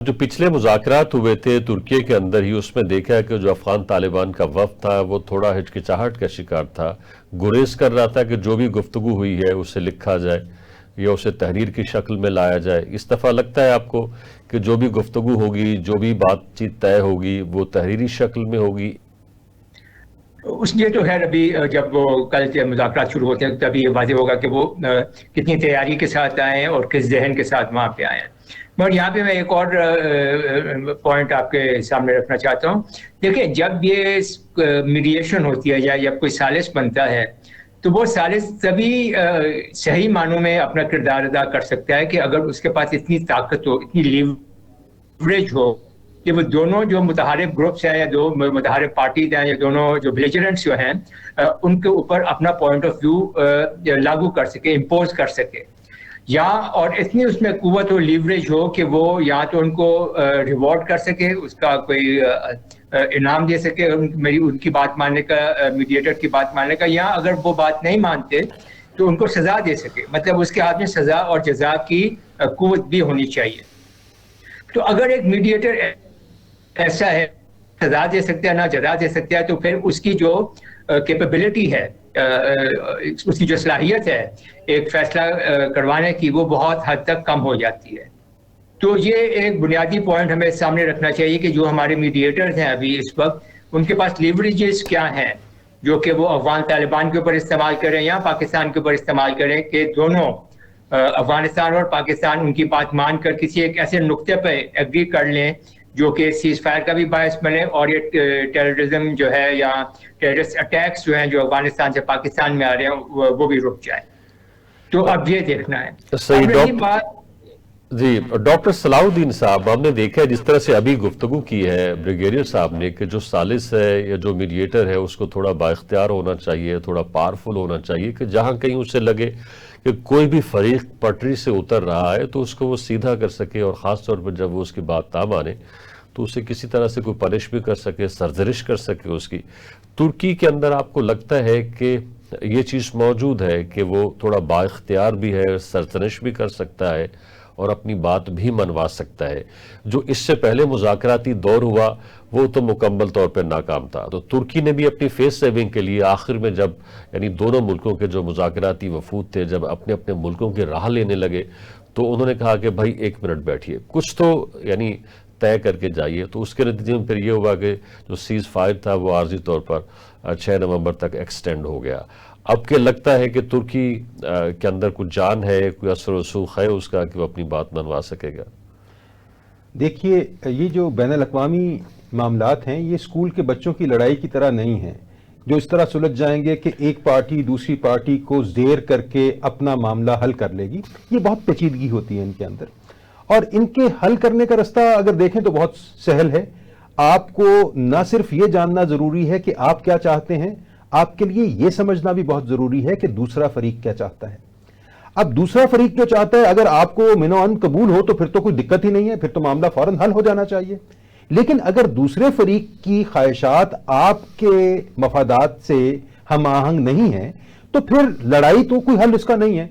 جو پچھلے مذاکرات ہوئے تھے ترکی کے اندر ہی، اس میں دیکھا ہے کہ جو افغان طالبان کا وفد تھا وہ تھوڑا ہچکچاہٹ کا شکار تھا، گریز کر رہا تھا کہ جو بھی گفتگو ہوئی ہے اسے لکھا جائے یا اسے تحریر کی شکل میں لایا جائے۔ اس دفعہ لگتا ہے آپ کو کہ جو بھی گفتگو ہوگی، جو بھی بات چیت طے ہوگی وہ تحریری شکل میں ہوگی؟ اس لیے تو خیر ابھی جب وہ کل سے مذاکرات شروع ہوتے ہیں تبھی یہ واضح ہوگا کہ وہ کتنی تیاری کے ساتھ آئے ہیں اور کس ذہن کے ساتھ وہاں پہ آئے ہیں۔ مگر یہاں پہ میں ایک اور پوائنٹ آپ کے سامنے رکھنا چاہتا ہوں۔ دیکھیں، جب یہ میڈیشن ہوتی ہے یا جب کوئی ثالث بنتا ہے تو وہ ثالث تبھی صحیح معنوں میں اپنا کردار ادا کر سکتا ہے کہ اگر اس کے پاس اتنی طاقت ہو، اتنی لیوریج ہو کہ وہ دونوں جو متحارب گروپس ہیں یا دو متحارب پارٹیز ہیں یا دونوں جو بلیجرنٹس جو ہیں ان کے اوپر اپنا پوائنٹ آف ویو لاگو کر سکے، امپوز کر سکے، یا اور اتنی اس میں قوت اور لیوریج ہو کہ وہ یا تو ان کو ریوارڈ کر سکے، اس کا کوئی انعام دے سکے ان کی بات ماننے کا، میڈیٹر کی بات ماننے کا، یا اگر وہ بات نہیں مانتے تو ان کو سزا دے سکے۔ مطلب اس کے ہاتھ میں سزا اور جزا کی قوت بھی ہونی چاہیے۔ تو اگر ایک میڈیٹر ایسا ہے، سزا دے سکتا ہے نہ جزا دے سکتا ہے، تو پھر اس کی جو کیپیبلٹی ہے، اس کی جو صلاحیت ہے ایک فیصلہ کروانے کی، وہ بہت حد تک کم ہو جاتی ہے۔ تو یہ ایک بنیادی پوائنٹ ہمیں سامنے رکھنا چاہیے کہ جو ہمارے میڈیٹرز ہیں ابھی اس وقت، ان کے پاس لیوریجز کیا ہیں جو کہ وہ افغان طالبان کے اوپر استعمال کریں یا پاکستان کے اوپر استعمال کریں کہ دونوں افغانستان اور پاکستان ان کی بات مان کر کسی ایک ایسے نقطے پہ ایگری کر لیں جو کہ سیز فائر کا بھی باعث بنے اور یہ ٹیررزم جو ہے یا ٹیررسٹ اٹیکس جو ہیں جو افغانستان سے پاکستان میں آ رہے ہیں وہ بھی رک جائیں۔ تو اب یہ دیکھنا ہے۔ صحیح اب رہی بات جی ڈاکٹر صلاح الدین صاحب، ہم نے دیکھا ہے جس طرح سے ابھی گفتگو کی ہے بریگیڈیئر صاحب نے کہ جو ثالث ہے یا جو میڈیٹر ہے اس کو تھوڑا بااختیار ہونا چاہیے، تھوڑا پاورفل ہونا چاہیے کہ جہاں کہیں اسے لگے کہ کوئی بھی فریق پٹری سے اتر رہا ہے تو اس کو وہ سیدھا کر سکے، اور خاص طور پر جب وہ اس کی بات نہ مانے تو اسے کسی طرح سے کوئی پنش بھی کر سکے، سرزنش کر سکے اس کی۔ ترکی کے اندر آپ کو لگتا ہے کہ یہ چیز موجود ہے کہ وہ تھوڑا بااختیار بھی ہے، سرزنش بھی کر سکتا ہے اور اپنی بات بھی منوا سکتا ہے؟ جو اس سے پہلے مذاکراتی دور ہوا وہ تو مکمل طور پر ناکام تھا، تو ترکی نے بھی اپنی فیس سیونگ کے لیے آخر میں جب یعنی دونوں ملکوں کے جو مذاکراتی وفود تھے جب اپنے اپنے ملکوں کی راہ لینے لگے تو انہوں نے کہا کہ بھائی 1 منٹ بیٹھیے، کچھ تو یعنی طے کر کے جائیے۔ تو اس کے نتیجے میں پھر یہ ہوا کہ جو سیز فائر تھا وہ عارضی طور پر 6 نومبر تک ایکسٹینڈ ہو گیا۔ اب کہ لگتا ہے کہ ترکی کے اندر کچھ جان ہے، کوئی اثر و رسوخ ہے اس کا کہ وہ اپنی بات منوا سکے گا؟ دیکھیے، یہ جو بین الاقوامی معاملات ہیں یہ اسکول کے بچوں کی لڑائی کی طرح نہیں ہیں جو اس طرح سلجھ جائیں گے کہ ایک پارٹی دوسری پارٹی کو زیر کر کے اپنا معاملہ حل کر لے گی۔ یہ بہت پیچیدگی ہوتی ہے ان کے اندر، اور ان کے حل کرنے کا رستہ اگر دیکھیں تو بہت سہل ہے۔ آپ کو نہ صرف یہ جاننا ضروری ہے کہ آپ کیا چاہتے ہیں، آپ کے لیے یہ سمجھنا بھی بہت ضروری ہے کہ دوسرا فریق کیا چاہتا ہے۔ اب دوسرا فریق جو چاہتا ہے اگر آپ کو منوعن قبول ہو تو پھر تو کوئی دقت ہی نہیں ہے، پھر تو معاملہ فوراً حل ہو جانا چاہیے۔ لیکن اگر دوسرے فریق کی خواہشات آپ کے مفادات سے ہم آہنگ نہیں ہیں تو پھر لڑائی تو کوئی حل اس کا نہیں ہے۔